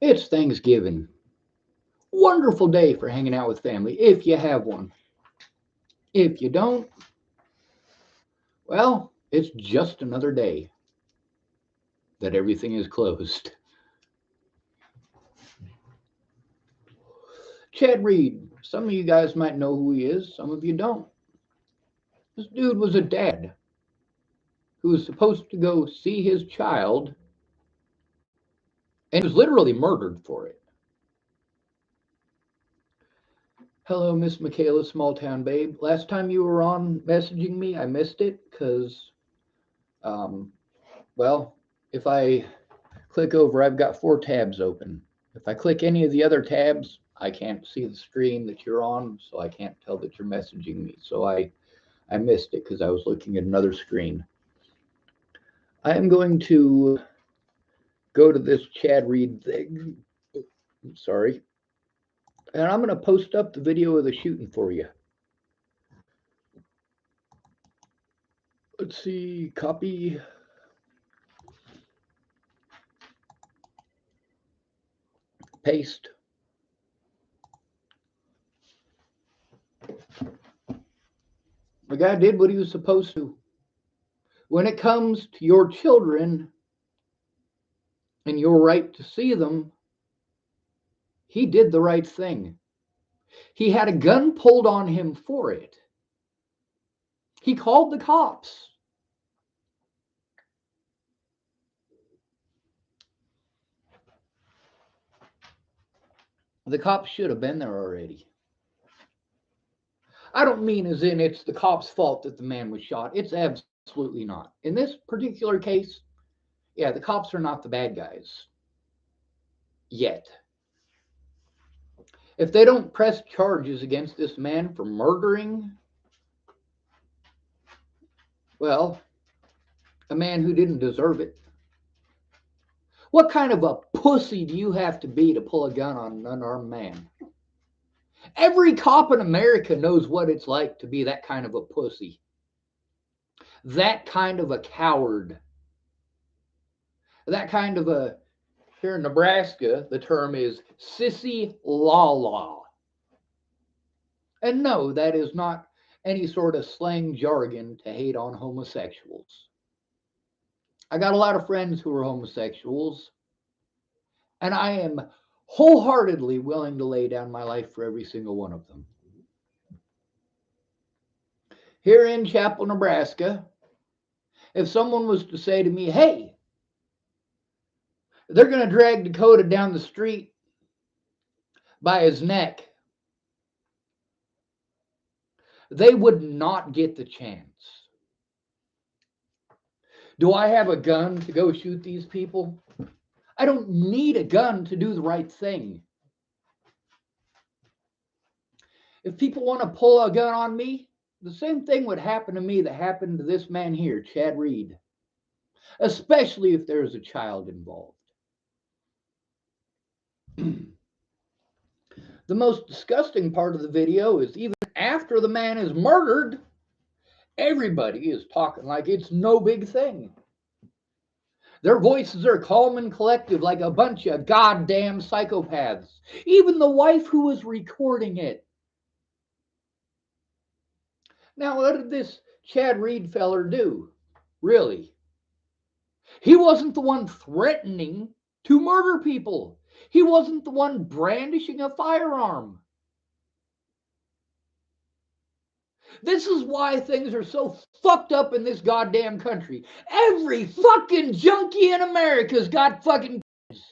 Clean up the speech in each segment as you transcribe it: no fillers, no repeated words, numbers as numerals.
It's Thanksgiving. Wonderful day for hanging out with family if you have one. If you don't, well, it's just another day that everything is closed. Chad Reed, some of you guys might know who he is, some of you don't. This dude was a dad who was supposed to go see his child and he was literally murdered for it. Hello, Miss Michaela, small town babe. Last time you were on messaging me, I missed it because, um, well, if I click over, I've got 4 tabs open. If I click any of the other tabs, I can't see the screen that you're on, so I can't tell that you're messaging me. So I missed it because I was looking at another screen. I am going to go to this Chad Reed thing. Sorry. And I'm going to post up the video of the shooting for you. Let's see, copy. Paste. The guy did what he was supposed to. When it comes to your children and your right to see them, he did the right thing. He had a gun pulled on him for it. He called the cops. The cops should have been there already. I don't mean as in it's the cops' fault that the man was shot. It's absolutely not. In this particular case, yeah, the cops are not the bad guys yet. If they don't press charges against this man for murdering, well, a man who didn't deserve it. What kind of a pussy do you have to be to pull a gun on an unarmed man? Every cop in America knows what it's like to be that kind of a pussy, that kind of a coward, that kind of a, here in Nebraska, the term is sissy la la. And no, that is not any sort of slang jargon to hate on homosexuals. I got a lot of friends who are homosexuals, and I am wholeheartedly willing to lay down my life for every single one of them. Here in Chapel, Nebraska, if someone was to say to me, hey, they're going to drag Dakota down the street by his neck, they would not get the chance. Do I have a gun to go shoot these people? I don't need a gun to do the right thing. If people want to pull a gun on me, the same thing would happen to me that happened to this man here, Chad Reed, especially if there's a child involved. The most disgusting part of the video is even after the man is murdered, everybody is talking like it's no big thing. Their voices are calm and collective like a bunch of goddamn psychopaths. Even the wife who was recording it. Now, what did this Chad Reed feller do? Really? He wasn't the one threatening to murder people. He wasn't the one brandishing a firearm. This is why things are so fucked up in this goddamn country. Every fucking junkie in America's got fucking kids.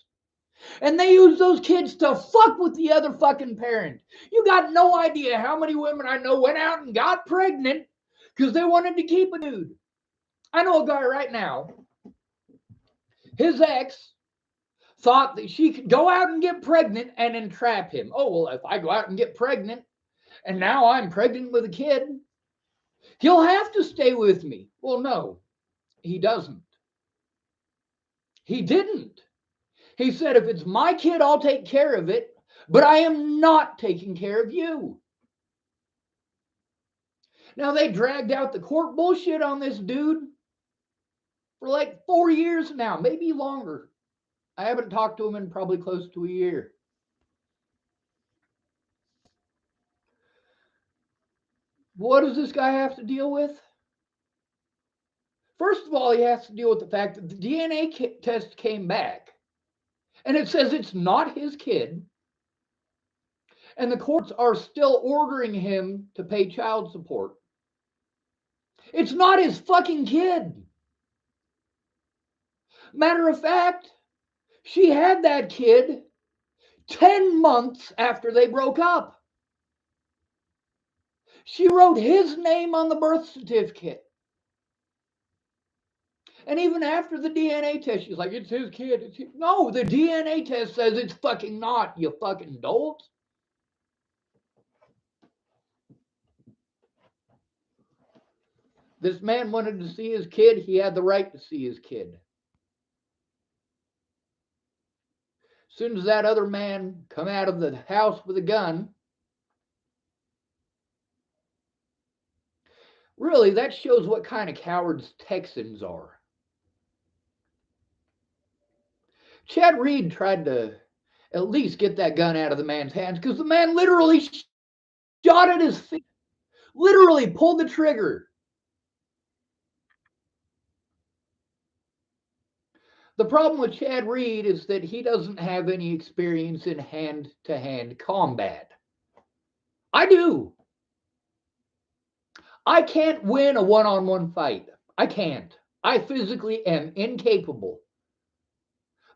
And they use those kids to fuck with the other fucking parent. You got no idea how many women I know went out and got pregnant because they wanted to keep a dude. I know a guy right now, his ex thought that she could go out and get pregnant and entrap him. Oh, well, if I go out and get pregnant and now I'm pregnant with a kid, he'll have to stay with me. Well, no, he doesn't. He didn't. He said, if it's my kid, I'll take care of it, but I am not taking care of you. Now, they dragged out the court bullshit on this dude for like 4 years now, maybe longer. I haven't talked to him in probably close to a year. What does this guy have to deal with? First of all, he has to deal with the fact that the DNA test came back and it says it's not his kid, and the courts are still ordering him to pay child support. It's not his fucking kid. Matter of fact, she had that kid 10 months after they broke up. She wrote his name on the birth certificate. And even after the DNA test, she's like, it's his kid. It's his. No, the DNA test says it's fucking not, you fucking dolt. This man wanted to see his kid. He had the right to see his kid. As soon as that other man come out of the house with a gun, really, that shows what kind of cowards Texans are. Chad Reed tried to at least get that gun out of the man's hands because the man literally shot at his feet, literally pulled the trigger. The problem with Chad Reed is that he doesn't have any experience in hand-to-hand combat. I do. I can't win a one-on-one fight. I can't. I physically am incapable.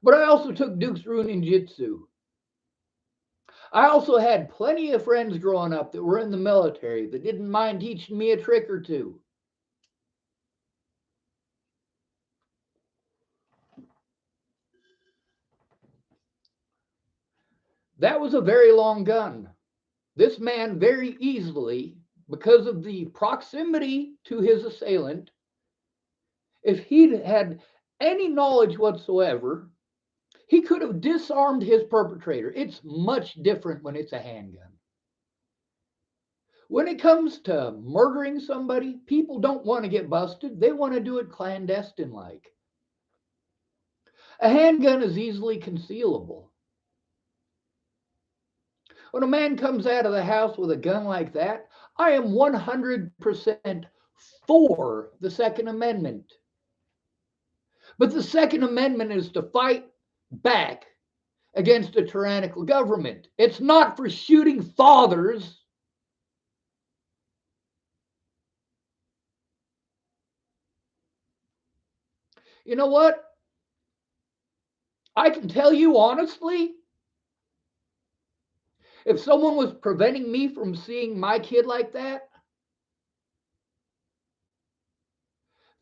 But I also took Duke's Runin Jitsu. I also had plenty of friends growing up that were in the military that didn't mind teaching me a trick or two. That was a very long gun. This man very easily, because of the proximity to his assailant, if he'd had any knowledge whatsoever, he could have disarmed his perpetrator. It's much different when it's a handgun. When it comes to murdering somebody, people don't want to get busted. They want to do it clandestine like. A handgun is easily concealable. When a man comes out of the house with a gun like that, I am 100% for the Second Amendment. But the Second Amendment is to fight back against a tyrannical government. It's not for shooting fathers. You know what? I can tell you honestly, if someone was preventing me from seeing my kid like that,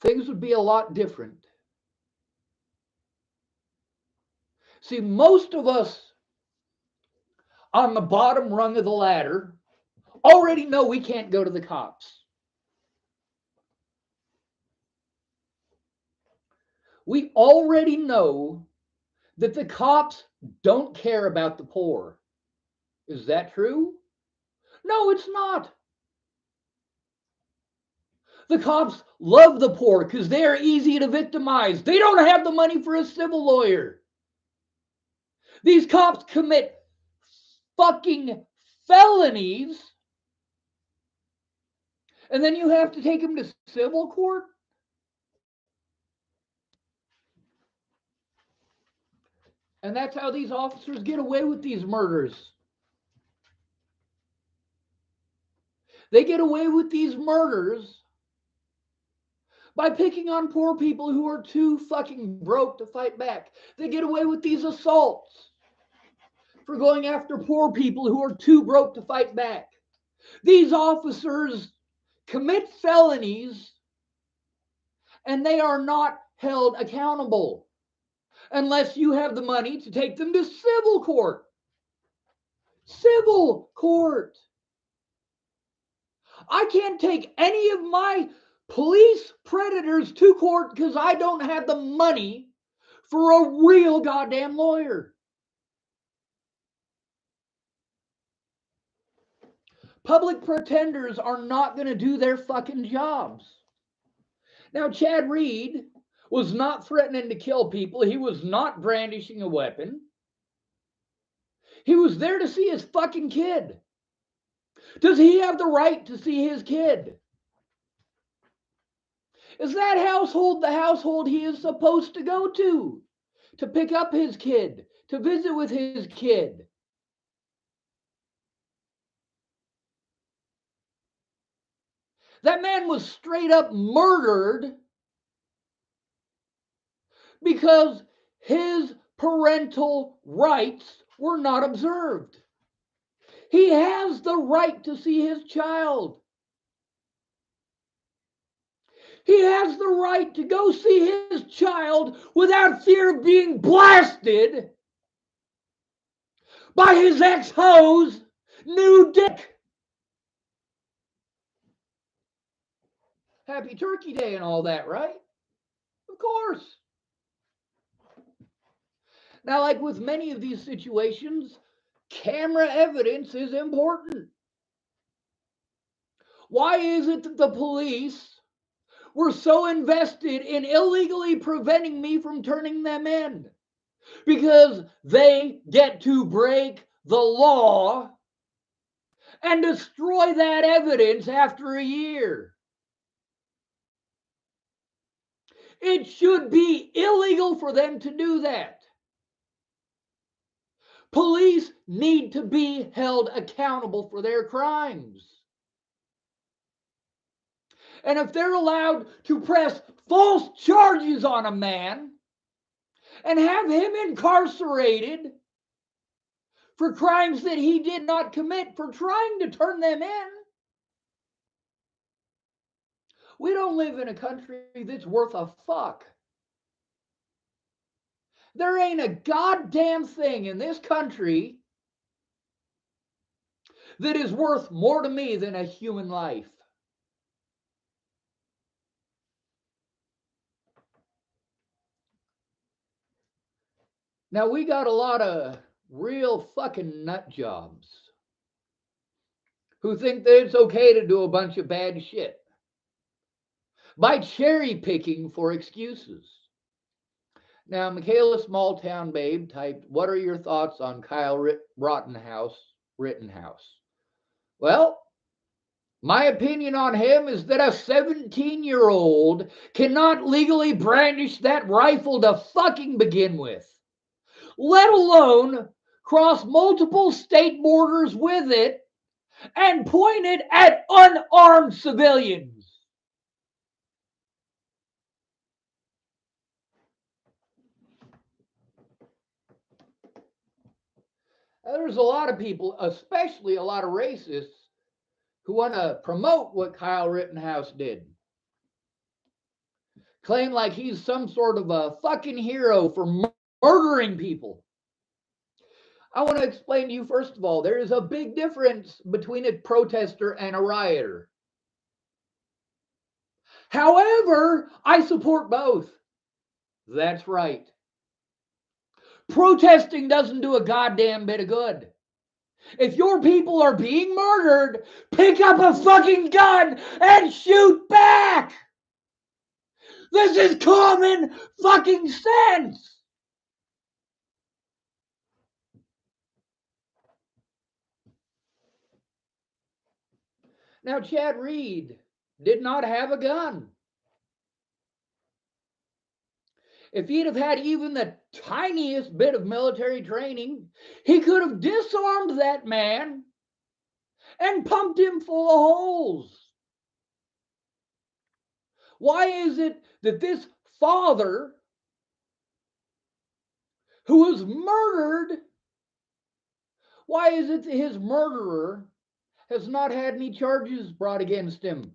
things would be a lot different. See, most of us on the bottom rung of the ladder already know we can't go to the cops. We already know that the cops don't care about the poor. Is that true? No, it's not. The cops love the poor because they're easy to victimize. They don't have the money for a civil lawyer. These cops commit fucking felonies, and then you have to take them to civil court? And that's how these officers get away with these murders. They get away with these murders by picking on poor people who are too fucking broke to fight back. They get away with these assaults for going after poor people who are too broke to fight back. These officers commit felonies and they are not held accountable unless you have the money to take them to civil court. Civil court. I can't take any of my police predators to court because I don't have the money for a real goddamn lawyer. Public pretenders are not going to do their fucking jobs. Now, Chad Reed was not threatening to kill people. He was not brandishing a weapon. He was there to see his fucking kid. Does he have the right to see his kid? Is that household the household he is supposed to go to pick up his kid, to visit with his kid? That man was straight up murdered because his parental rights were not observed. He has the right to see his child. He has the right to go see his child without fear of being blasted by his ex-hoe's new dick. Happy Turkey Day and all that, right? Of course. Now, like with many of these situations, camera evidence is important. Why is it that the police were so invested in illegally preventing me from turning them in? Because they get to break the law and destroy that evidence after a year. It should be illegal for them to do that. Police need to be held accountable for their crimes. And if they're allowed to press false charges on a man and have him incarcerated for crimes that he did not commit for trying to turn them in, we don't live in a country that's worth a fuck. There ain't a goddamn thing in this country that is worth more to me than a human life. Now, we got a lot of real fucking nut jobs who think that it's okay to do a bunch of bad shit by cherry picking for excuses. Now, Michaela Small Town Babe typed, "What are your thoughts on Kyle Rittenhouse? Well, my opinion on him is that a 17-year-old cannot legally brandish that rifle to fucking begin with, let alone cross multiple state borders with it and point it at unarmed civilians." There's a lot of people, especially a lot of racists, who want to promote what Kyle Rittenhouse did. Claim like he's some sort of a fucking hero for murdering people. I want to explain to you, first of all, there is a big difference between a protester and a rioter. However, I support both. That's right. Protesting doesn't do a goddamn bit of good. If your people are being murdered, pick up a fucking gun and shoot back. This is common fucking sense. Now, Chad Reed did not have a gun. If he'd have had even the tiniest bit of military training, he could have disarmed that man and pumped him full of holes. Why is it that this father who was murdered, why is it that his murderer has not had any charges brought against him?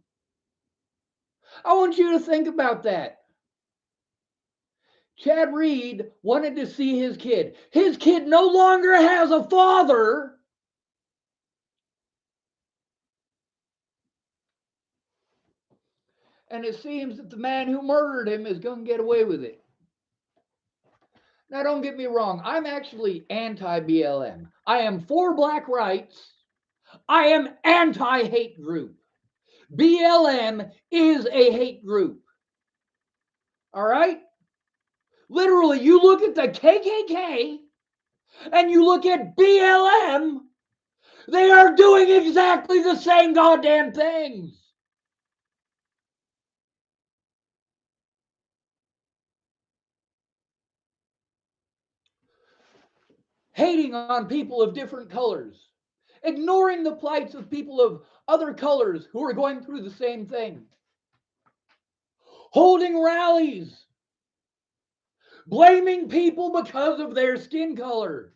I want you to think about that. Chad Reed wanted to see his kid. His kid no longer has a father. And it seems that the man who murdered him is going to get away with it. Now, don't get me wrong. I'm actually anti-BLM. I am for black rights. I am anti-hate group. BLM is a hate group. All right? Literally, you look at the KKK and you look at BLM, they are doing exactly the same goddamn things. Hating on people of different colors, ignoring the plights of people of other colors who are going through the same thing, holding rallies, blaming people because of their skin color.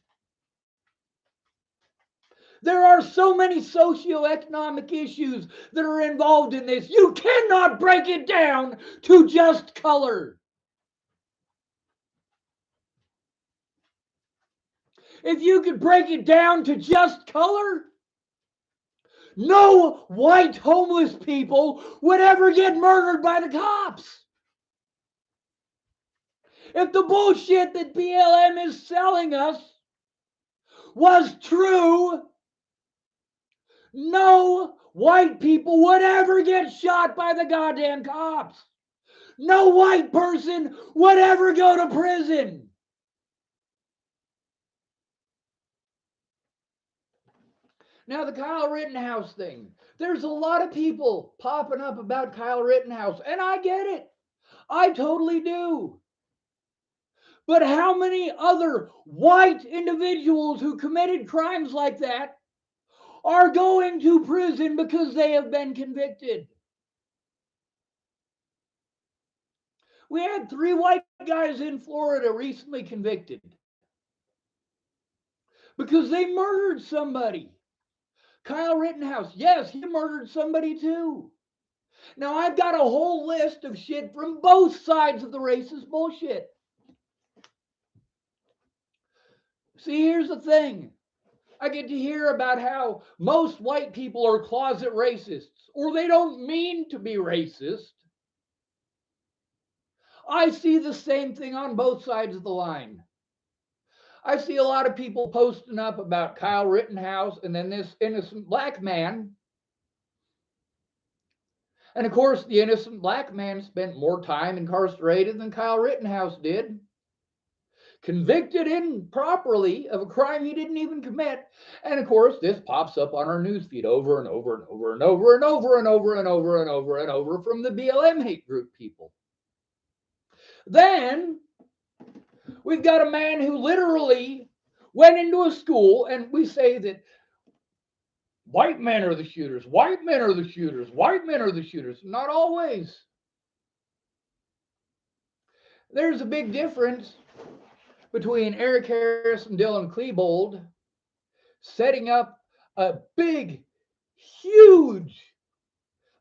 There are so many socioeconomic issues that are involved in this. You cannot break it down to just color. If you could break it down to just color, no white homeless people would ever get murdered by the cops. If the bullshit that BLM is selling us was true, no white people would ever get shot by the goddamn cops. No white person would ever go to prison. Now, the Kyle Rittenhouse thing. There's a lot of people popping up about Kyle Rittenhouse, and I get it. I totally do. But how many other white individuals who committed crimes like that are going to prison because they have been convicted? We had 3 white guys in Florida recently convicted because they murdered somebody. Kyle Rittenhouse, yes, he murdered somebody too. Now, I've got a whole list of shit from both sides of the racist bullshit. See, here's the thing. I get to hear about how most white people are closet racists, or they don't mean to be racist. I see the same thing on both sides of the line. I see a lot of people posting up about Kyle Rittenhouse and then this innocent black man. And of course, the innocent black man spent more time incarcerated than Kyle Rittenhouse did. Convicted improperly of a crime he didn't even commit. And of course, this pops up on our newsfeed over and over and over and over and over and over and over and over and over from the BLM hate group people. Then we've got a man who literally went into a school, and we say that white men are the shooters, white men are the shooters, white men are the shooters. Not always. There's a big difference between Eric Harris and Dylan Klebold setting up a big, huge,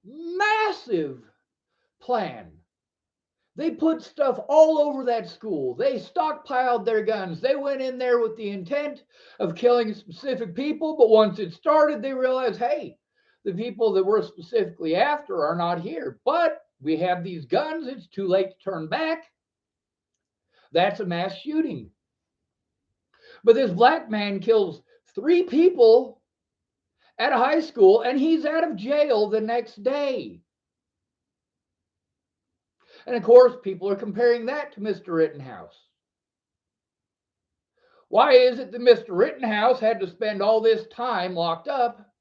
massive plan. They put stuff all over that school. They stockpiled their guns. They went in there with the intent of killing specific people, but once it started, they realized, hey, the people that we're specifically after are not here. But we have these guns. It's too late to turn back. That's a mass shooting. But this black man kills 3 people at a high school, and he's out of jail the next day. And of course, people are comparing that to Mr. Rittenhouse. Why is it that Mr. Rittenhouse had to spend all this time locked up,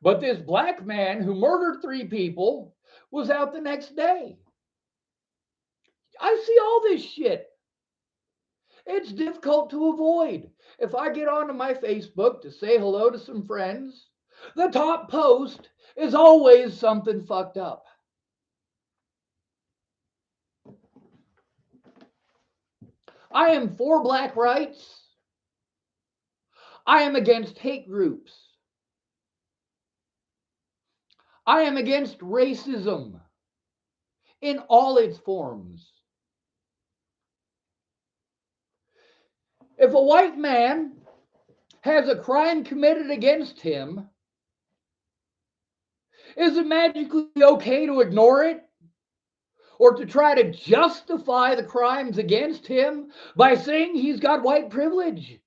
but this black man who murdered 3 people was out the next day? I see all this shit. It's difficult to avoid. If I get onto my Facebook to say hello to some friends, the top post is always something fucked up. I am for black rights. I am against hate groups. I am against racism in all its forms. If a white man has a crime committed against him, is it magically okay to ignore it? Or to try to justify the crimes against him by saying he's got white privilege?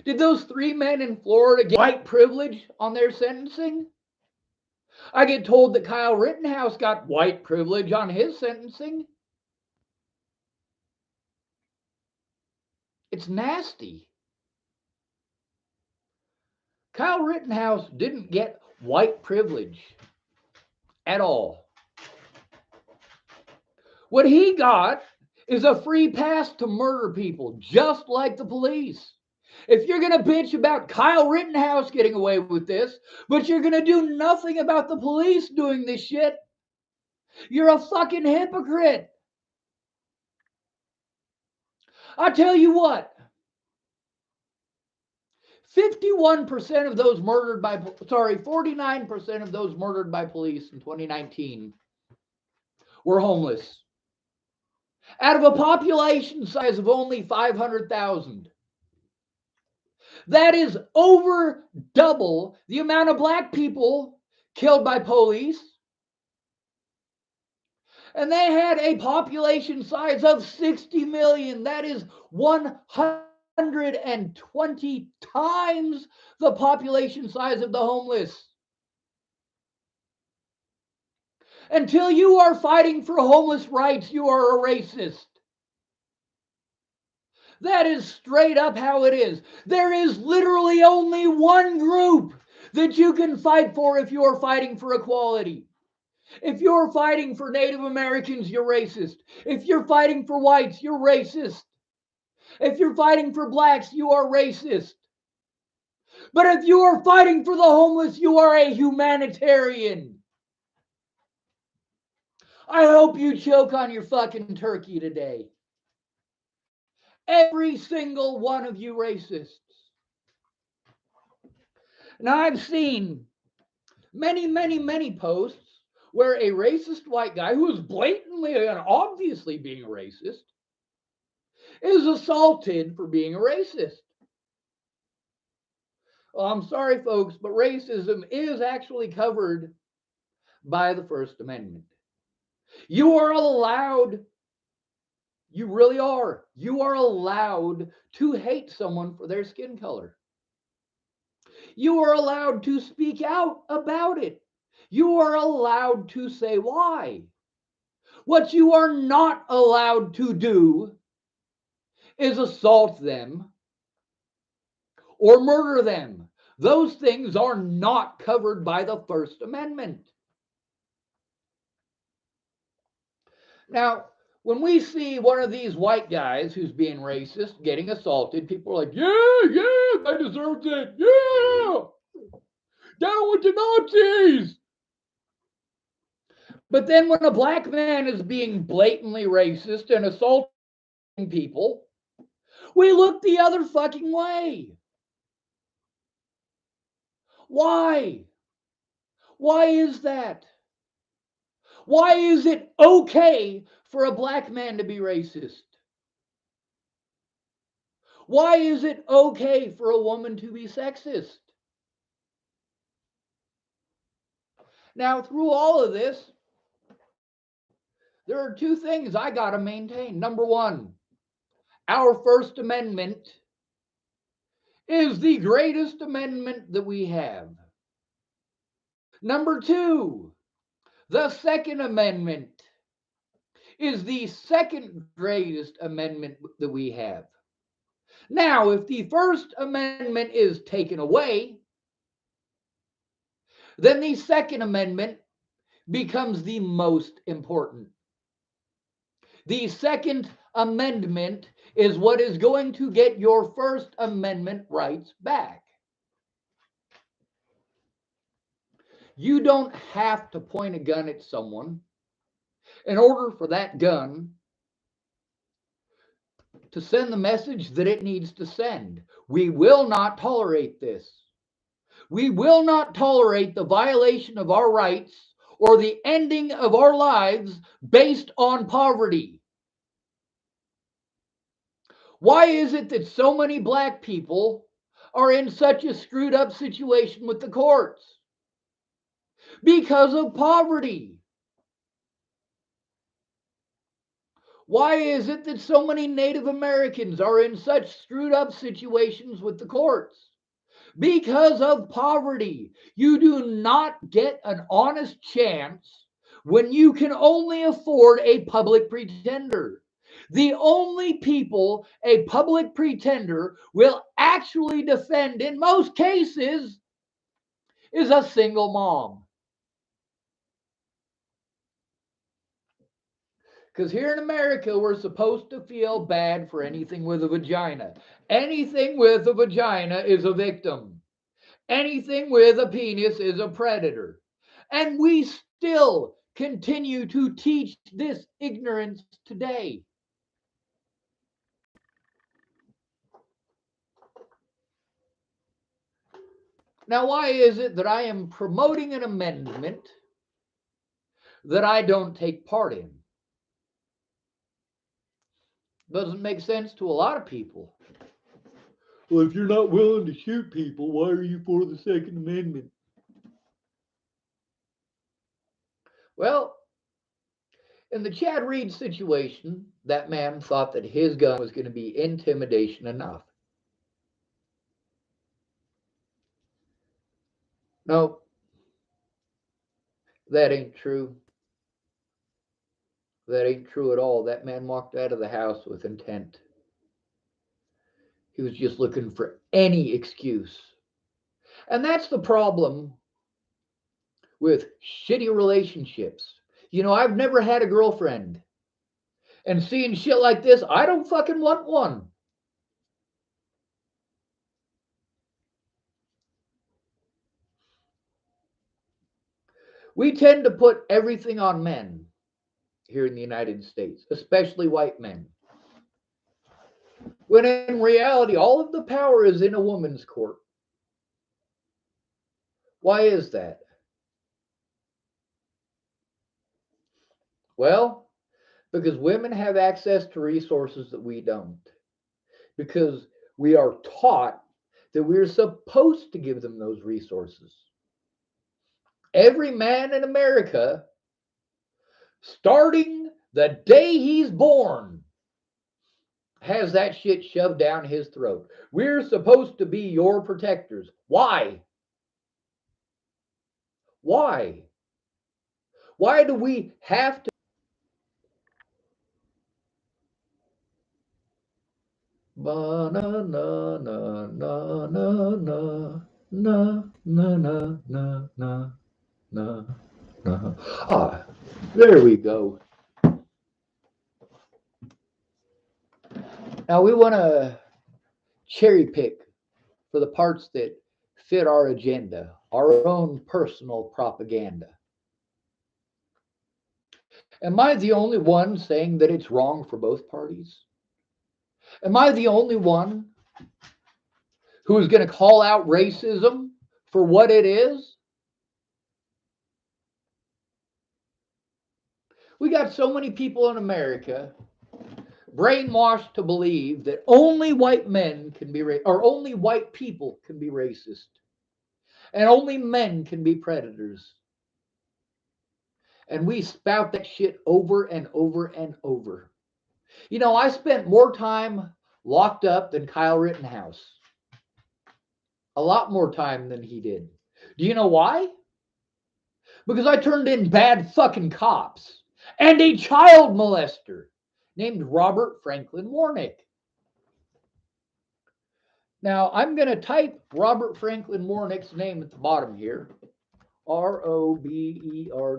Did those 3 men in Florida get white privilege on their sentencing? I get told that Kyle Rittenhouse got white privilege on his sentencing. It's nasty. Kyle Rittenhouse didn't get white privilege at all. What he got is a free pass to murder people, just like the police. If you're going to bitch about Kyle Rittenhouse getting away with this, but you're going to do nothing about the police doing this shit, you're a fucking hypocrite. I tell you what, 51% of those murdered by, 49% of those murdered by police in 2019 were homeless. Out of a population size of only 500,000. That is over double the amount of black people killed by police. And they had a population size of 60 million. That is 120 times the population size of the homeless. Until you are fighting for homeless rights, you are a racist. That is straight up how it is. There is literally only one group that you can fight for if you're fighting for equality. If you're fighting for Native Americans, you're racist. If you're fighting for whites, you're racist. If you're fighting for blacks, you are racist. But if you are fighting for the homeless, you are a humanitarian. I hope you choke on your fucking turkey today. Every single one of you racists. Now, I've seen many posts where a racist white guy who is blatantly and obviously being a racist is assaulted for being a racist. Well, I'm sorry, folks, but racism is actually covered by the First Amendment. You are allowed, you really are, you are allowed to hate someone for their skin color. You are allowed to speak out about it. You are allowed to say why. What you are not allowed to do is assault them or murder them. Those things are not covered by the First Amendment. Now, when we see one of these white guys who's being racist getting assaulted, people are like, yeah, I deserved it. Yeah, down with the Nazis. But then when a black man is being blatantly racist and assaulting people, we look the other fucking way. Why? Why is that? Why is it okay for a black man to be racist? Why is it okay for a woman to be sexist? Now, through all of this, there are two things I got to maintain. Number one, our First Amendment is the greatest amendment that we have. Number two, the Second Amendment is the second greatest amendment that we have. Now, if the First Amendment is taken away, then the Second Amendment becomes the most important. The Second Amendment is what is going to get your First Amendment rights back. You don't have to point a gun at someone in order for that gun to send the message that it needs to send. We will not tolerate this. We will not tolerate the violation of our rights or the ending of our lives based on poverty. Why is it that so many black people are in such a screwed up situation with the courts? Because of poverty. Why is it that so many Native Americans are in such screwed up situations with the courts? Because of poverty. You do not get an honest chance when you can only afford a public pretender. The only people a public pretender will actually defend in most cases is a single mom. Because here in America, we're supposed to feel bad for anything with a vagina. Anything with a vagina is a victim. Anything with a penis is a predator. And we still continue to teach this ignorance today. Now, why is it that I am promoting an amendment that I don't take part in? Doesn't make sense to a lot of people. Well, if you're not willing to shoot people, why are you for the Second Amendment? Well, in the Chad Reed situation, that man thought that his gun was going to be intimidation enough. No, that ain't true. That ain't true at all. That man walked out of the house with intent. He was just looking for any excuse. And that's the problem with shitty relationships. You know, I've never had a girlfriend. And seeing shit like this, I don't fucking want one. We tend to put everything on men here in the United States, especially white men. When in reality, all of the power is in a woman's court. Why is that? Well, because women have access to resources that we don't. Because we are taught that we're supposed to give them those resources. Every man in America, starting the day he's born, has that shit shoved down his throat. We're supposed to be your protectors. Why? Why? Why do we have to? Na na na na na na na na na na na. Ah, there we go. Now we want to cherry pick for the parts that fit our agenda, our own personal propaganda. Am I the only one saying that it's wrong for both parties? Am I the only one who is going to call out racism for what it is? We got so many people in America brainwashed to believe that only white men can be or only white people can be racist, and only men can be predators. And we spout that shit over and over and over. You know, I spent more time locked up than Kyle Rittenhouse. A lot more time than he did. Do you know why? Because I turned in bad fucking cops and a child molester named Robert Franklin Warnick. Now, I'm going to type Robert Franklin Warnick's name at the bottom here. RobertFranklin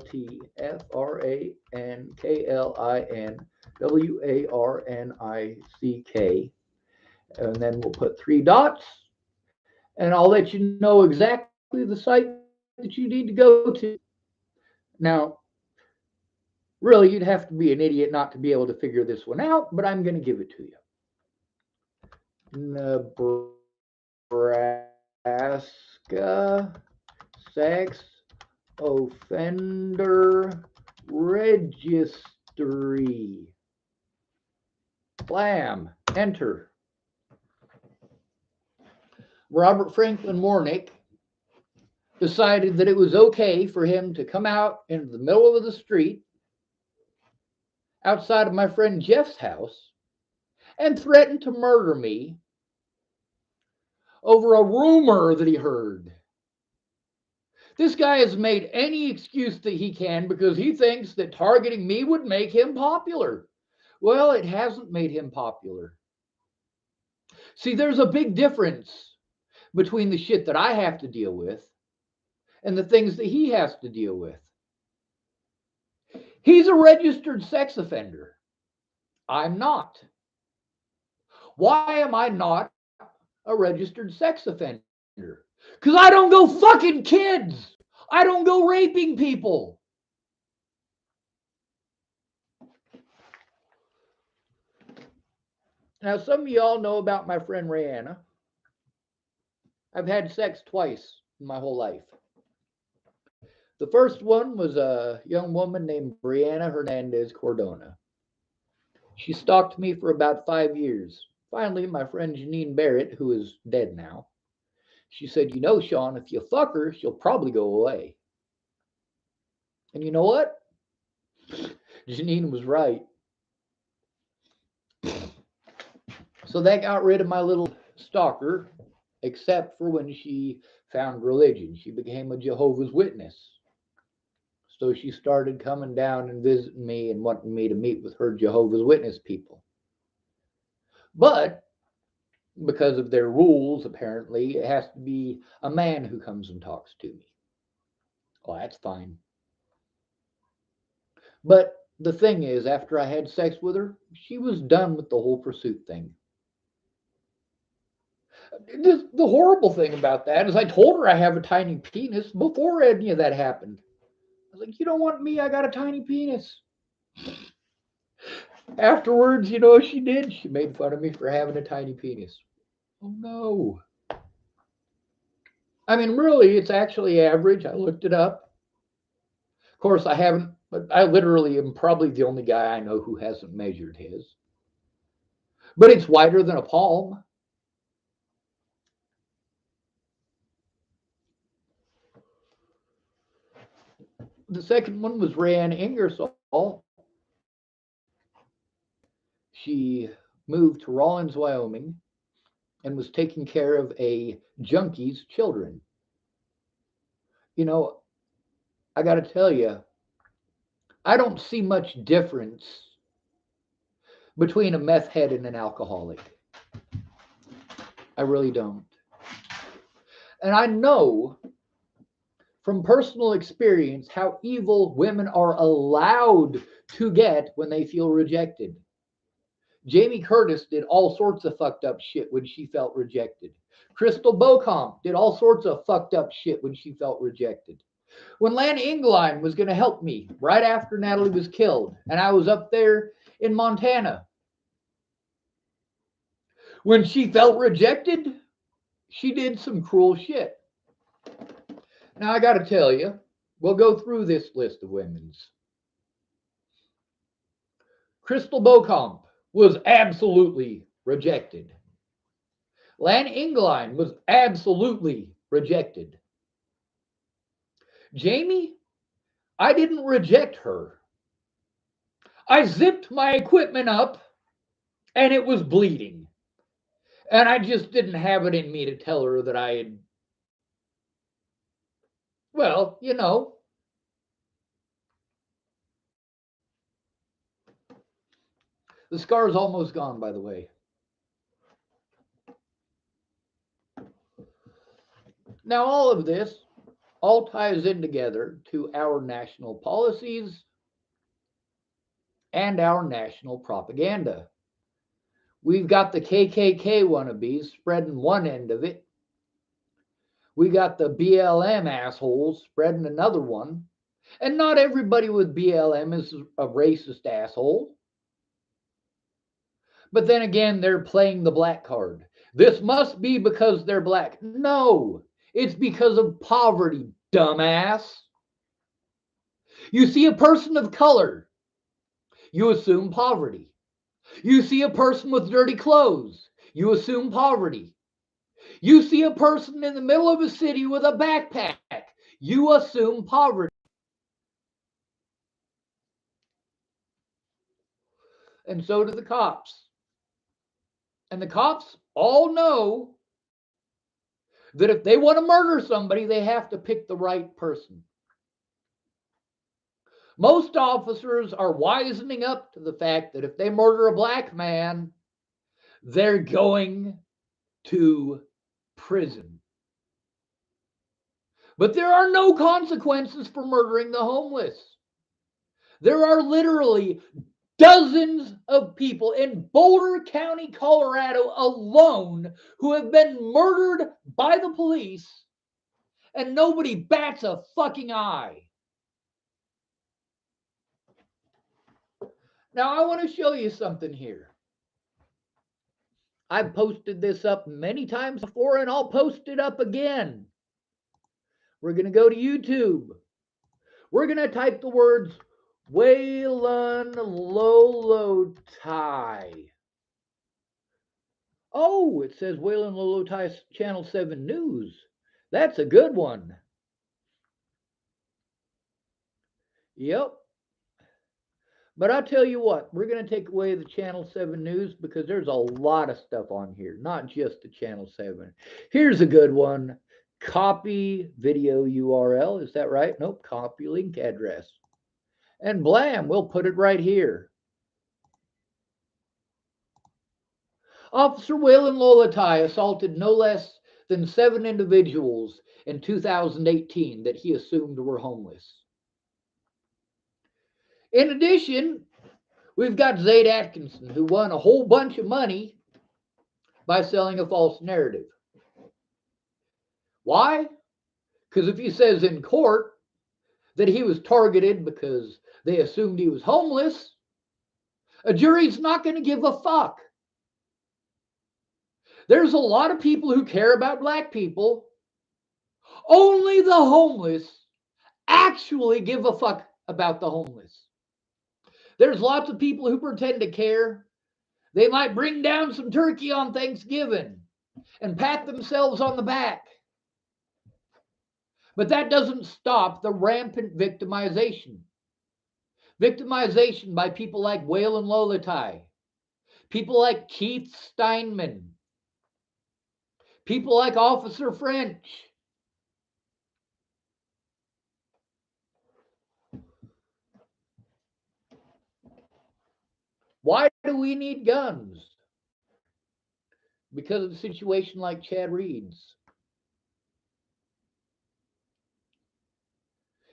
and then we'll put 3 dots, and I'll let you know exactly the site that you need to go to. Now, really, you'd have to be an idiot not to be able to figure this one out, but I'm going to give it to you. Nebraska Sex Offender Registry. Blam. Enter. Robert Franklin Warnick decided that it was okay for him to come out into the middle of the street outside of my friend Jeff's house and threaten to murder me over a rumor that he heard. This guy has made any excuse that he can because he thinks that targeting me would make him popular. Well, it hasn't made him popular. See, there's a big difference between the shit that I have to deal with and the things that he has to deal with. He's a registered sex offender. I'm not. Why am I not a registered sex offender? Because I don't go fucking kids. I don't go raping people. Now, some of y'all know about my friend Rihanna. I've had sex twice in my whole life. The first one was a young woman named Brianna Hernandez Cordona. She stalked me for about 5 years. Finally, my friend Janine Barrett, who is dead now, she said, "You know, Sean, if you fuck her, she'll probably go away." And you know what? Janine was right. So that got rid of my little stalker, except for when she found religion. She became a Jehovah's Witness. So she started coming down and visiting me and wanting me to meet with her Jehovah's Witness people. But because of their rules, apparently, it has to be a man who comes and talks to me. Well, that's fine. But the thing is, after I had sex with her, she was done with the whole pursuit thing. The horrible thing about that is I told her I have a tiny penis before any of that happened. I was like, "You don't want me, I got a tiny penis." Afterwards, you know what she did? She made fun of me for having a tiny penis. Oh no. I mean, really, it's actually average. I looked it up. Of course, I haven't, but I literally am probably the only guy I know who hasn't measured his. But it's wider than a palm. The second one was Rand Ingersoll. She moved to Rawlins, Wyoming, and was taking care of a junkie's children. You know, I got to tell you, I don't see much difference between a meth head and an alcoholic. I really don't. And I know from personal experience how evil women are allowed to get when they feel rejected. Jamie Curtis did all sorts of fucked up shit when she felt rejected. Crystal Bocomp did all sorts of fucked up shit when she felt rejected. When Lan Engeline was going to help me right after Natalie was killed, and I was up there in Montana, when she felt rejected, she did some cruel shit. Now, I got to tell you, we'll go through this list of women's. Crystal Bocomp was absolutely rejected. Lan Engeline was absolutely rejected. Jamie, I didn't reject her. I zipped my equipment up and it was bleeding. And I just didn't have it in me to tell her that I had, well, you know. The scar's almost gone, by the way. Now, all of this all ties in together to our national policies and our national propaganda. We've got the KKK wannabes spreading one end of it. We got the BLM assholes spreading another one. And not everybody with BLM is a racist asshole. But then again, they're playing the black card. This must be because they're black. No, it's because of poverty, dumbass. You see a person of color, you assume poverty. You see a person with dirty clothes, you assume poverty. You see a person in the middle of a city with a backpack, you assume poverty. And so do the cops. And the cops all know that if they want to murder somebody, they have to pick the right person. Most officers are wisening up to the fact that if they murder a black man, they're going to prison. But there are no consequences for murdering the homeless. There are literally dozens of people in Boulder County, Colorado alone who have been murdered by the police, and nobody bats a fucking eye. Now, I want to show you something here. I've posted this up many times before, and I'll post it up again. We're going to go to YouTube. We're going to type the words Waylon Lolotai. Oh, it says Waylon Lolotai Channel 7 News. That's a good one. Yep. But I'll tell you what, we're going to take away the Channel 7 News because there's a lot of stuff on here, not just the Channel 7. Here's a good one. Copy video URL. Is that right? Nope. Copy link address. And blam, we'll put it right here. Officer Waylon Lolotai assaulted no less than 7 individuals in 2018 that he assumed were homeless. In addition, we've got Zaid Atkinson, who won a whole bunch of money by selling a false narrative. Why? Because if he says in court that he was targeted because they assumed he was homeless, a jury's not going to give a fuck. There's a lot of people who care about black people. Only the homeless actually give a fuck about the homeless. There's lots of people who pretend to care. They might bring down some turkey on Thanksgiving and pat themselves on the back. But that doesn't stop the rampant victimization. Victimization by people like Waylon Lolotai, people like Keith Steinman, people like Officer French. Why do we need guns? Because of a situation like Chad Reed's.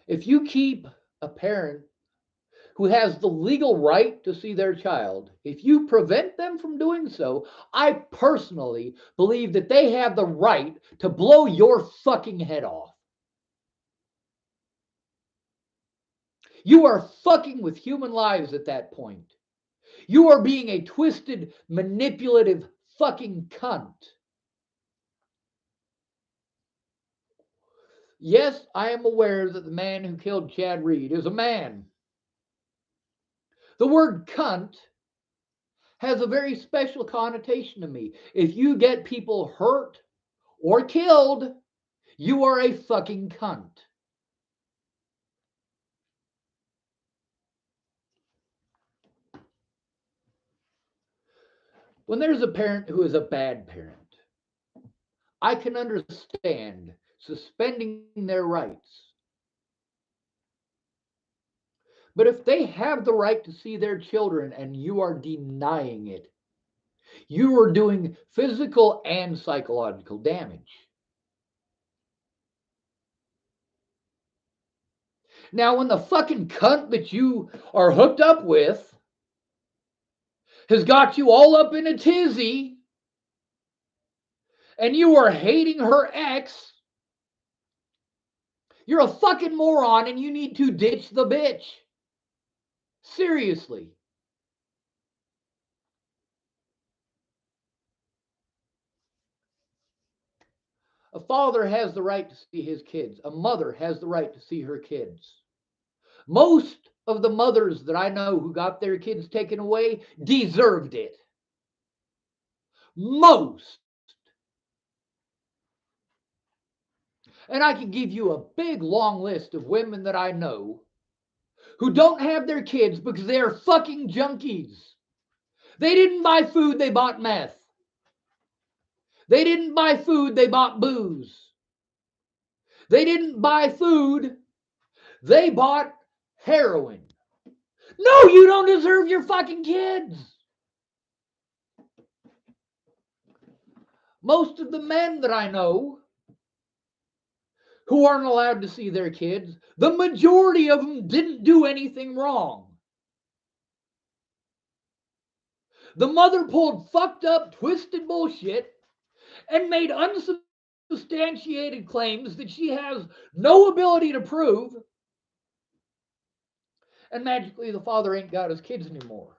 If you keep a parent who has the legal right to see their child, if you prevent them from doing so, I personally believe that they have the right to blow your fucking head off. You are fucking with human lives at that point. You are being a twisted, manipulative fucking cunt. Yes, I am aware that the man who killed Chad Reed is a man. The word cunt has a very special connotation to me. If you get people hurt or killed, you are a fucking cunt. When there's a parent who is a bad parent, I can understand suspending their rights. But if they have the right to see their children and you are denying it, you are doing physical and psychological damage. Now, when the fucking cunt that you are hooked up with has got you all up in a tizzy and you are hating her ex, you're a fucking moron and you need to ditch the bitch. Seriously. A father has the right to see his kids. A mother has the right to see her kids. Most of the mothers that I know who got their kids taken away deserved it. Most. And I can give you a big long list of women that I know who don't have their kids because they are fucking junkies. They didn't buy food, they bought meth. They didn't buy food, they bought booze. They didn't buy food, they bought heroin. No, you don't deserve your fucking kids. Most of the men that I know who aren't allowed to see their kids, the majority of them didn't do anything wrong. The mother pulled fucked up, twisted bullshit and made unsubstantiated claims that she has no ability to prove. And magically, the father ain't got his kids anymore.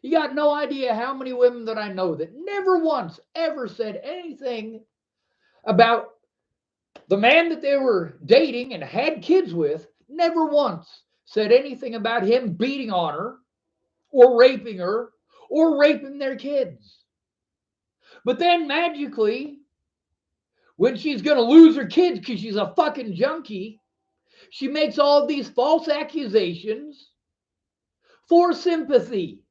You got no idea how many women that I know that never once ever said anything about the man that they were dating and had kids with, never once said anything about him beating on her or raping her or raping their kids. But then magically, when she's going to lose her kids because she's a fucking junkie, she makes all these false accusations for sympathy.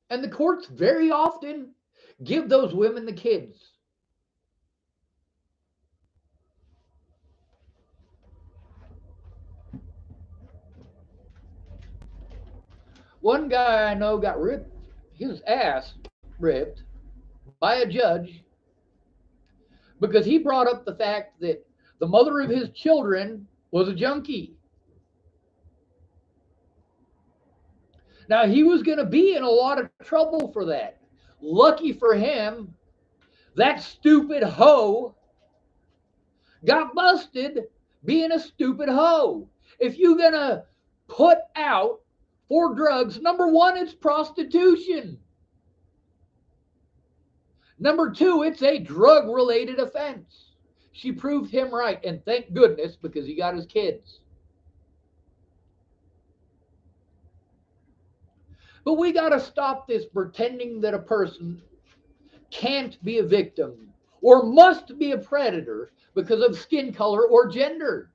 And the courts very often give those women the kids. One guy I know got ripped, his ass ripped by a judge because he brought up the fact that the mother of his children was a junkie. Now, he was going to be in a lot of trouble for that. Lucky for him, that stupid hoe got busted being a stupid hoe. If you're going to put out for drugs, number one, it's prostitution. Number two, it's a drug-related offense. She proved him right, and thank goodness, because he got his kids. But we got to stop this pretending that a person can't be a victim or must be a predator because of skin color or gender.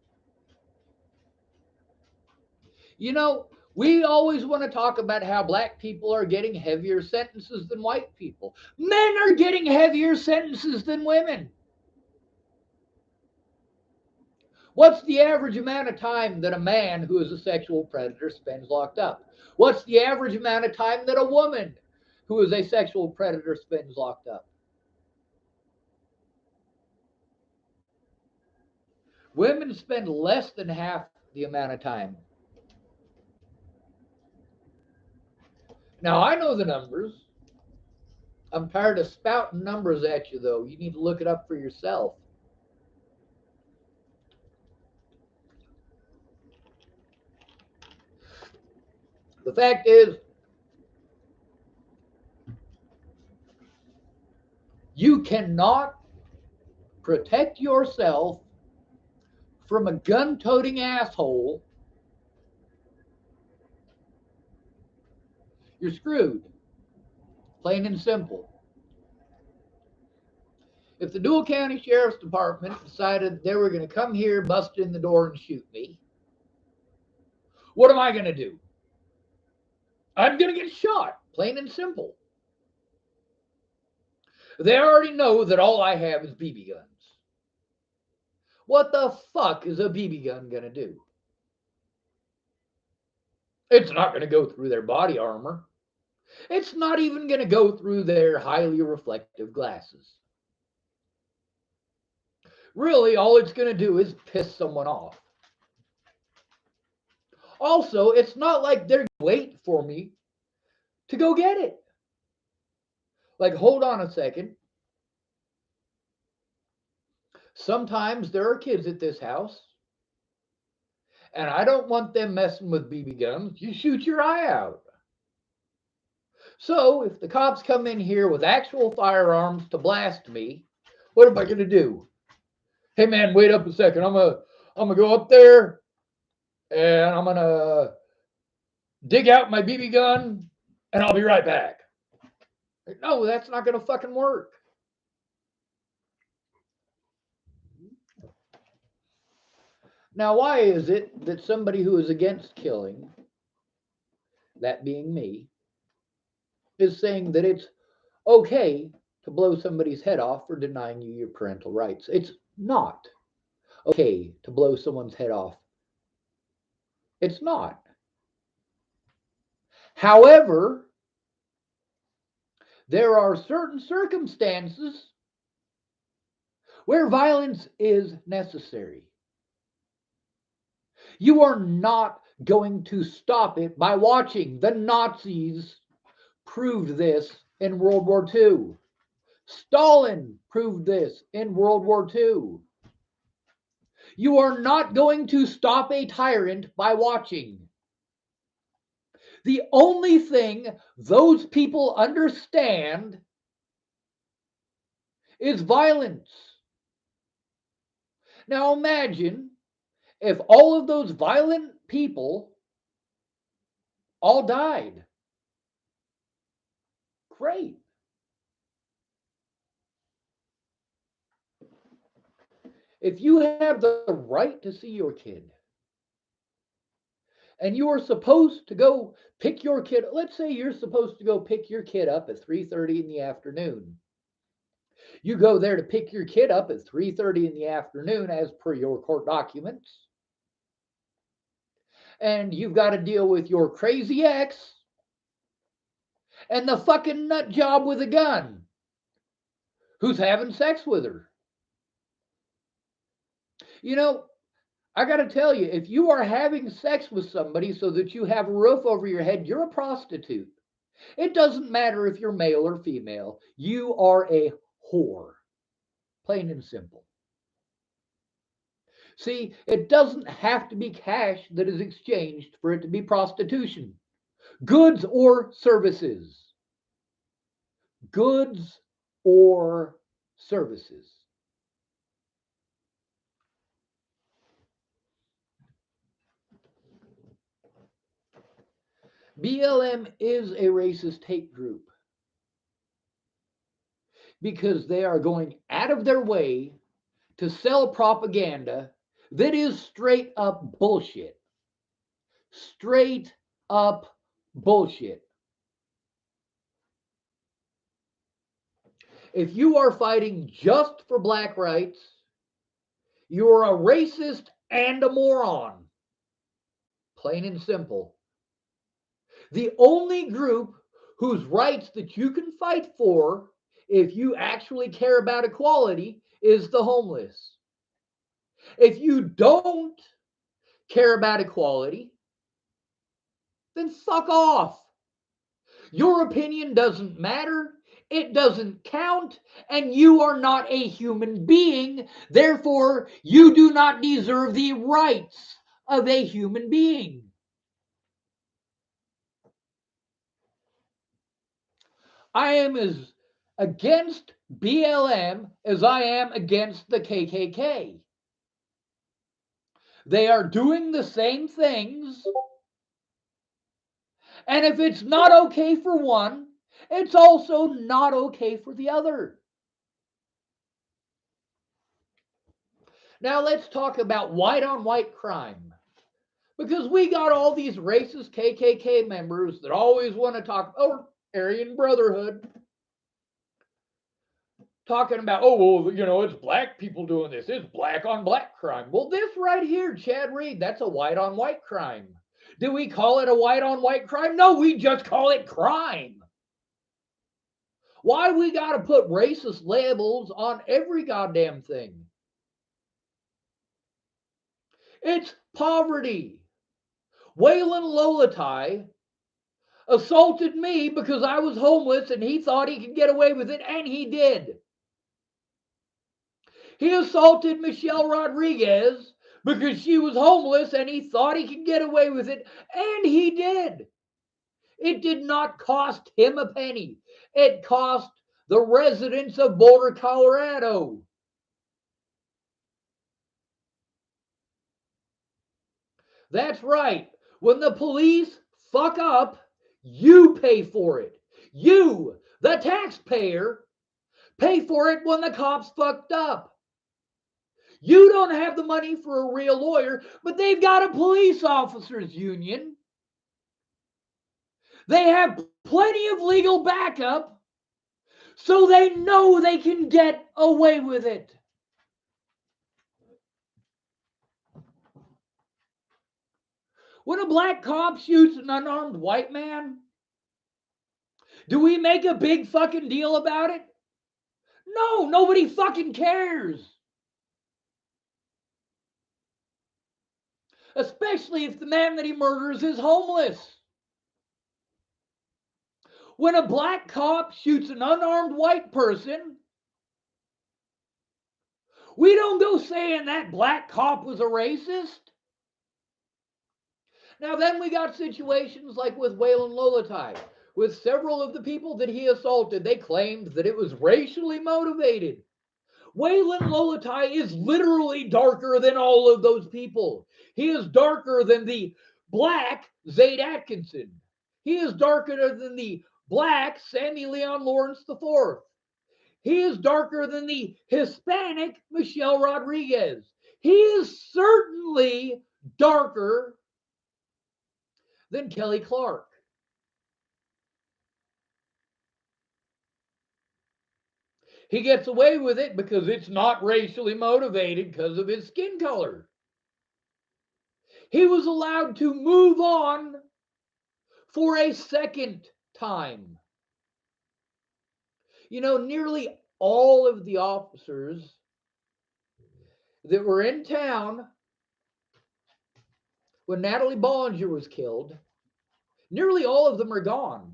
You know, we always want to talk about how black people are getting heavier sentences than white people. Men are getting heavier sentences than women. What's the average amount of time that a man who is a sexual predator spends locked up? What's the average amount of time that a woman who is a sexual predator spends locked up? Women spend less than half the amount of time. Now, I know the numbers. I'm tired of spouting numbers at you, though. You need to look it up for yourself. The fact is, you cannot protect yourself from a gun-toting asshole. You're screwed. Plain and simple. If the Dual County Sheriff's Department decided they were going to come here, bust in the door, and shoot me, what am I going to do? I'm going to get shot. Plain and simple. They already know that all I have is BB guns. What the fuck is a BB gun going to do? It's not going to go through their body armor. It's not even going to go through their highly reflective glasses. Really, all it's going to do is piss someone off. Also, it's not like they're going to wait for me to go get it. Like, hold on a second. Sometimes there are kids at this house, and I don't want them messing with BB guns. You shoot your eye out. So, if the cops come in here with actual firearms to blast me, what am I going to do? Hey, man, wait up a second. I'm gonna go up there, and I'm going to dig out my BB gun, and I'll be right back. No, that's not going to fucking work. Now, why is it that somebody who is against killing, that being me, is saying that it's okay to blow somebody's head off for denying you your parental rights? It's not. okay to blow someone's head off. It's not. However, there are certain circumstances where violence is necessary. You are not going to stop it by watching. The Nazis proved this in World War II. Stalin proved this in World War II. You are not going to stop a tyrant by watching. The only thing those people understand is violence. Now imagine if all of those violent people all died. Great. If you have the right to see your kid and you are supposed to go pick your kid, let's say you're supposed to go pick your kid up at 3:30 in the afternoon. You go there to pick your kid up at 3:30 in the afternoon as per your court documents. And you've got to deal with your crazy ex and the fucking nut job with a gun who's having sex with her. You know, I got to tell you, if you are having sex with somebody so that you have a roof over your head, you're a prostitute. It doesn't matter if you're male or female. You are a whore. Plain and simple. See, it doesn't have to be cash that is exchanged for it to be prostitution. Goods or services. Goods or services. BLM is a racist hate group because they are going out of their way to sell propaganda that is straight up bullshit. Straight up bullshit. If you are fighting just for black rights, you're a racist and a moron. Plain and simple. The only group whose rights that you can fight for, if you actually care about equality, is the homeless. If you don't care about equality, then fuck off. Your opinion doesn't matter, it doesn't count, and you are not a human being. Therefore, you do not deserve the rights of a human being. I am as against BLM as I am against the KKK. They are doing the same things. And if it's not okay for one, it's also not okay for the other. Now let's talk about white on white crime. Because we got all these racist KKK members that always want to talk, or Aryan Brotherhood, talking about, oh, well, you know, it's black people doing this. It's black on black crime. Well, this right here, Chad Reed, that's a white on white crime. Do we call it a white on white crime? No, we just call it crime. Why we got to put racist labels on every goddamn thing? It's poverty. Waylon Lolatai assaulted me because I was homeless and he thought he could get away with it, and he did. He assaulted Michelle Rodriguez because she was homeless and he thought he could get away with it, and he did. It did not cost him a penny. It cost the residents of Boulder, Colorado. That's right. When the police fuck up, you pay for it. You, the taxpayer, pay for it when the cops fucked up. You don't have the money for a real lawyer, but they've got a police officers union. They have plenty of legal backup, so they know they can get away with it. When a black cop shoots an unarmed white man, do we make a big fucking deal about it? No, nobody fucking cares. Especially if the man that he murders is homeless. When a black cop shoots an unarmed white person, we don't go saying that black cop was a racist. Now, then we got situations like with Waylon Lolatai. With several of the people that he assaulted, they claimed that it was racially motivated. Waylon Lolatai is literally darker than all of those people. He is darker than the black Zaid Atkinson. He is darker than the black Sammy Leon Lawrence IV. He is darker than the Hispanic Michelle Rodriguez. He is certainly darker than Kelly Clark. He gets away with it because it's not racially motivated because of his skin color. He was allowed to move on for a second time. You know, nearly all of the officers that were in town when Natalie Bollinger was killed, nearly all of them are gone.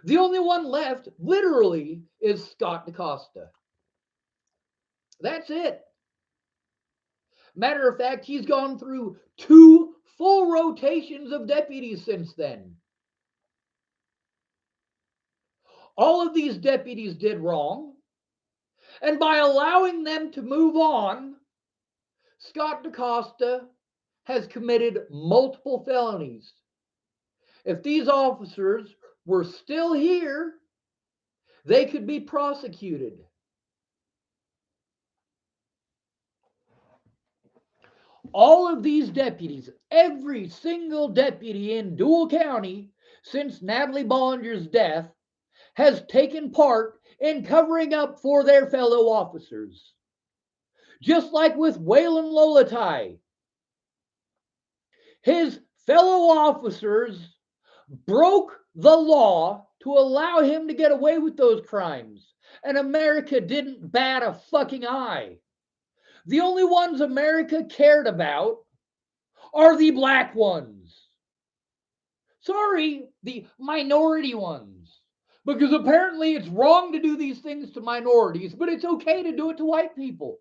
The only one left, literally, is Scott DaCosta. That's it. Matter of fact, he's gone through 2 full rotations of deputies since then. All of these deputies did wrong, and by allowing them to move on, Scott DaCosta has committed multiple felonies. If these officers were still here, they could be prosecuted. All of these deputies, every single deputy in Dual County since Natalie Bollinger's death, has taken part in covering up for their fellow officers. Just like with Waylon Lolatai, his fellow officers broke the law to allow him to get away with those crimes, and America didn't bat a fucking eye. The only ones America cared about are the black ones. Sorry, the minority ones. Because apparently it's wrong to do these things to minorities, but it's okay to do it to white people.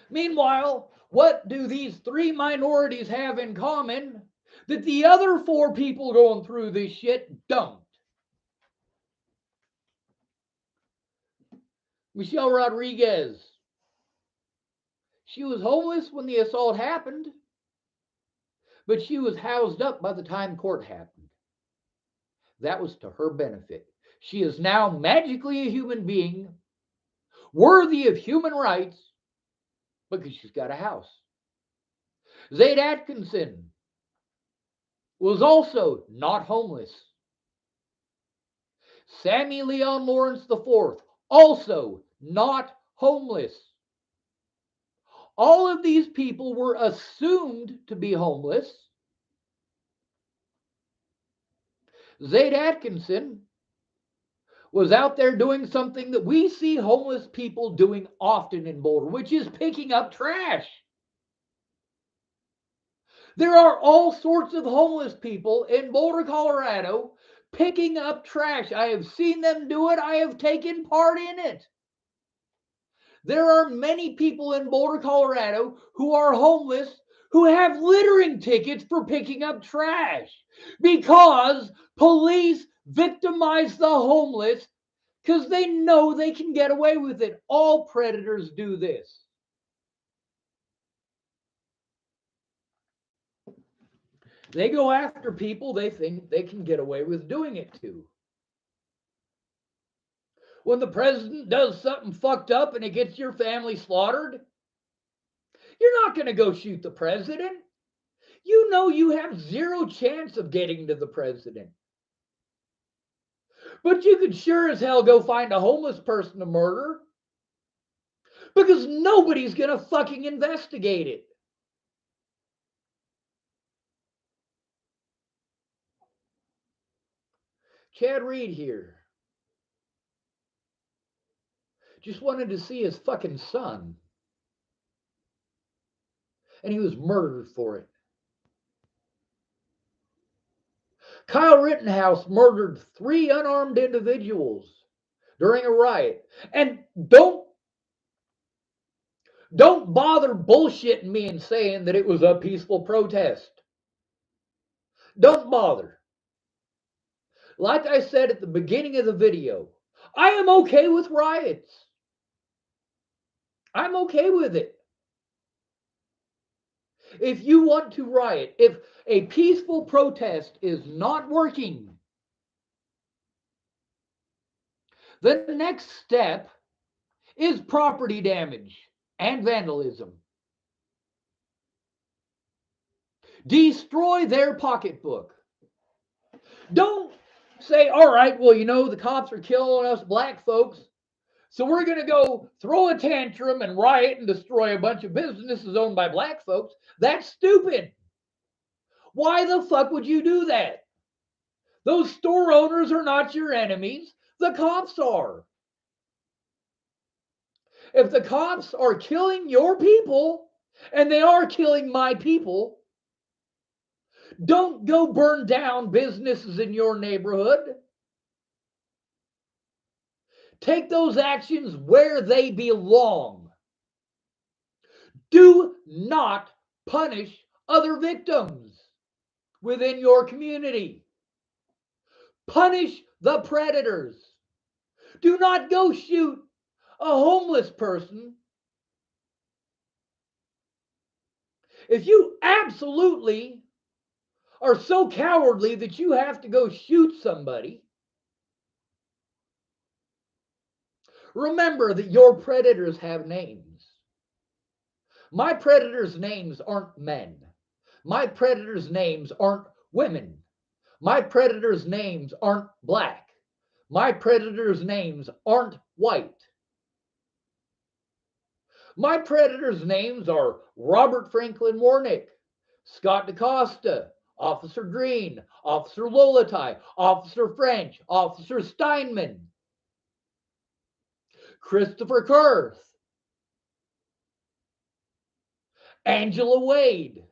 Meanwhile, what do these 3 minorities have in common that the other 4 people going through this shit don't? Michelle Rodriguez. She was homeless when the assault happened, but she was housed up by the time court happened. That was to her benefit. She is now magically a human being, worthy of human rights, because she's got a house. Zaid Atkinson was also not homeless. Sammy Leon Lawrence IV, also not homeless. All of these people were assumed to be homeless. Zaid Atkinson was out there doing something that we see homeless people doing often in Boulder, which is picking up trash. There are all sorts of homeless people in Boulder, Colorado, picking up trash. I have seen them do it. I have taken part in it. There are many people in Boulder, Colorado who are homeless who have littering tickets for picking up trash because police victimize the homeless because they know they can get away with it. All predators do this. They go after people they think they can get away with doing it to. When the president does something fucked up and it gets your family slaughtered, you're not going to go shoot the president. You know you have 0 chance of getting to the president. But you could sure as hell go find a homeless person to murder because nobody's going to fucking investigate it. Chad Reed here just wanted to see his fucking son, and he was murdered for it. Kyle Rittenhouse murdered 3 unarmed individuals during a riot. And don't bother bullshitting me and saying that it was a peaceful protest. Don't bother. Like I said at the beginning of the video, I am okay with riots. I'm okay with it. If you want to riot, if a peaceful protest is not working, the next step is property damage and vandalism. Destroy their pocketbook. Don't say, all right, well, the cops are killing us black folks, so we're going to go throw a tantrum and riot and destroy a bunch of businesses owned by black folks. That's stupid. Why the fuck would you do that? Those store owners are not your enemies. The cops are. If the cops are killing your people, and they are killing my people, don't go burn down businesses in your neighborhood. Take those actions where they belong. Do not punish other victims within your community. Punish the predators. Do not go shoot a homeless person. If you absolutely are so cowardly that you have to go shoot somebody, remember that your predators have names. My predators' names aren't men. My predators' names aren't women. My predators' names aren't black. My predators' names aren't white. My predators' names are Robert Franklin Warnick, Scott DaCosta, Officer Green, Officer Lolatai, Officer French, Officer Steinman, Christopher Kurth, Angela Wade.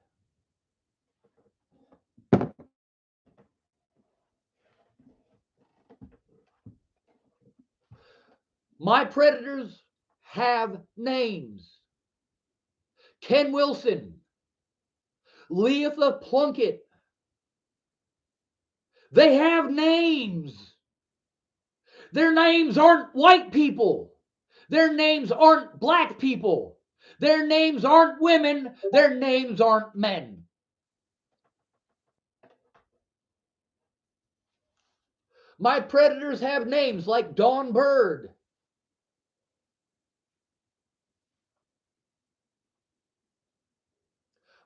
My predators have names. Ken Wilson, Leatha Plunkett. They have names. Their names aren't white people. Their names aren't black people. Their names aren't women. Their names aren't men. My predators have names like Dawn Bird.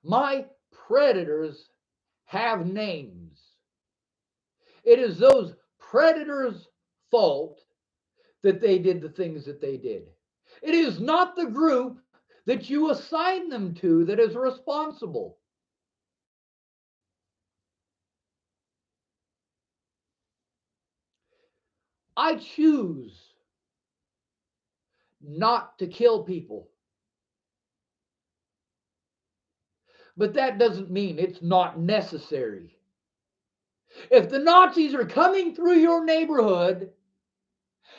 My predators have names. It is those predators' fault that they did the things that they did. It is not the group that you assign them to that is responsible. I choose not to kill people. But that doesn't mean it's not necessary. If the Nazis are coming through your neighborhood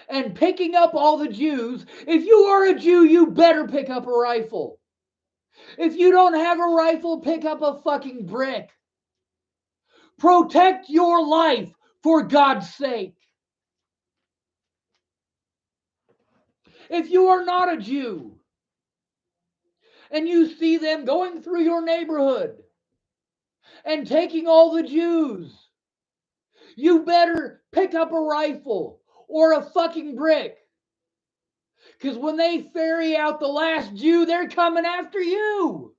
and picking up all the Jews, if you are a Jew, you better pick up a rifle. If you don't have a rifle, pick up a fucking brick. Protect your life, for God's sake. If you are not a Jew and you see them going through your neighborhood and taking all the Jews, you better pick up a rifle or a fucking brick. Because when they ferry out the last Jew, they're coming after you.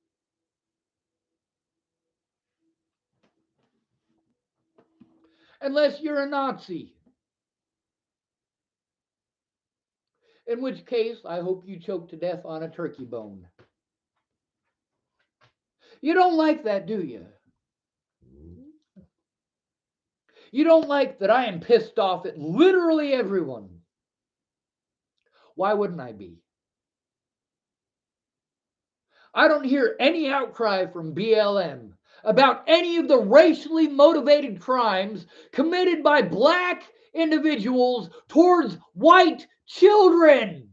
Unless you're a Nazi. In which case, I hope you choke to death on a turkey bone. You don't like that, do you? You don't like that I am pissed off at literally everyone. Why wouldn't I be? I don't hear any outcry from BLM about any of the racially motivated crimes committed by black individuals towards white children.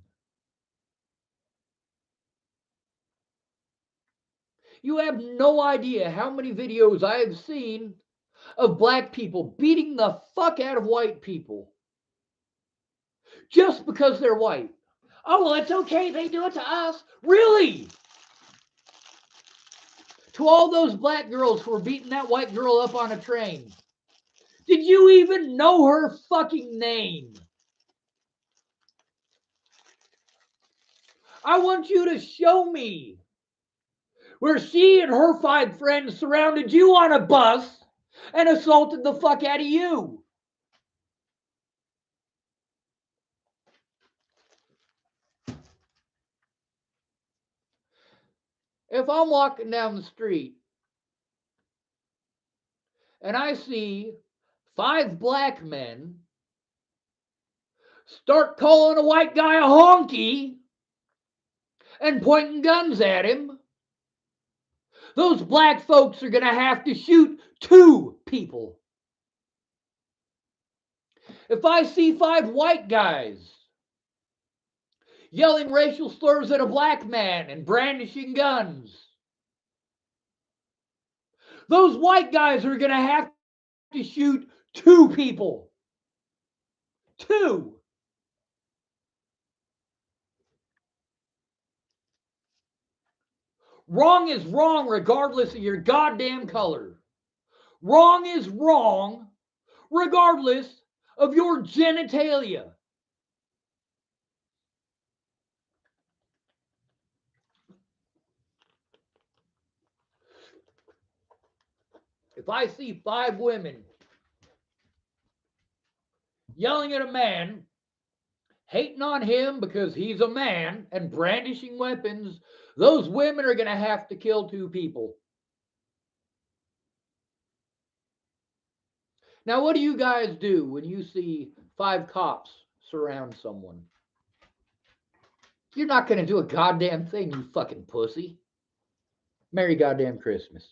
You have no idea how many videos I have seen of black people beating the fuck out of white people just because they're white. Oh, well, it's okay. They do it to us. Really? To all those black girls who were beating that white girl up on a train. Did you even know her fucking name? I want you to show me where she and her 5 friends surrounded you on a bus and assaulted the fuck out of you. If I'm walking down the street and I see 5 black men start calling a white guy a honky and pointing guns at him, those black folks are going to have to shoot 2 people. If I see 5 white guys yelling racial slurs at a black man and brandishing guns, those white guys are going to have to shoot 2 people. 2. Wrong is wrong regardless of your goddamn color. Wrong is wrong regardless of your genitalia. If I see 5 women yelling at a man, hating on him because he's a man, and brandishing weapons, those women are going to have to kill 2 people. Now, what do you guys do when you see 5 cops surround someone? You're not going to do a goddamn thing, you fucking pussy. Merry goddamn Christmas.